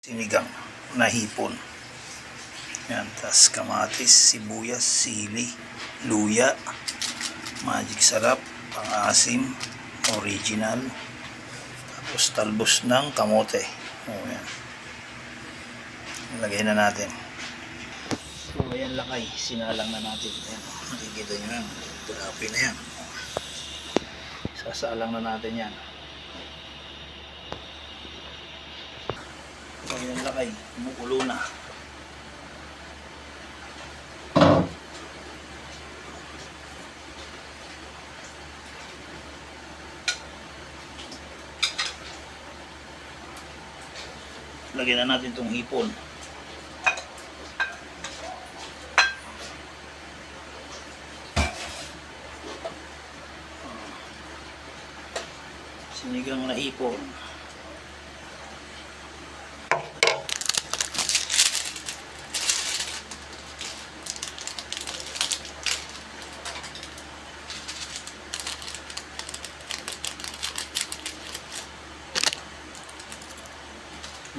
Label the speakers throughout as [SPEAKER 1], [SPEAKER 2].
[SPEAKER 1] Sinigang na hipon. Yan, tas kamatis, sibuyas, sili, luya, magic sarap, pang-asim, original, tapos talbos ng kamote. O yan. Lagay na natin. So ayan lakay, sinalang na natin. Ayan, nakikita nyo yan, tulapi na yan. Sasalang na natin yan. So ayan lakay, kumukulo na. Lagyan na natin itong hipon. Sinigang na hipon.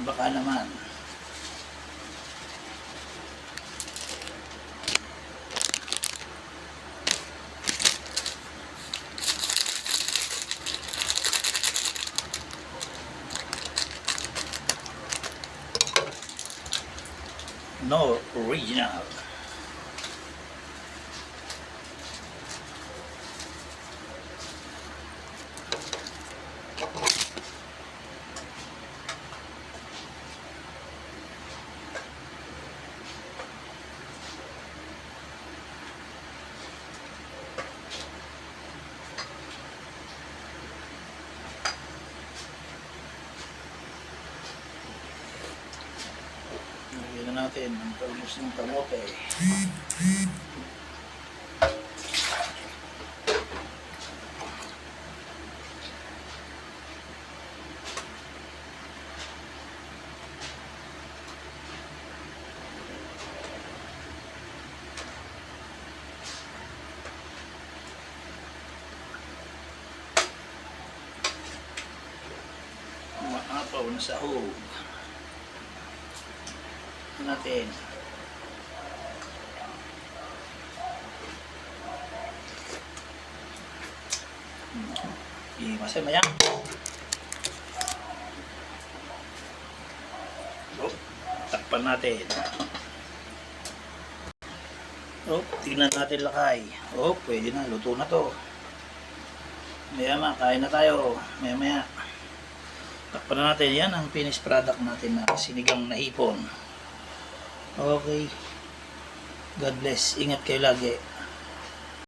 [SPEAKER 1] Baka naman. No original. Lagyan na natin ang talbos ng kamote. Maapaw na sahog natin. Masaya maya. Takpan natin. Tingnan natin lakay. Pwede na, luto na to. Maya kain na tayo. Maya. Takpan na natin. Yan ang finished product natin na sinigang na hipon. Okay. God bless. Ingat kayo lagi.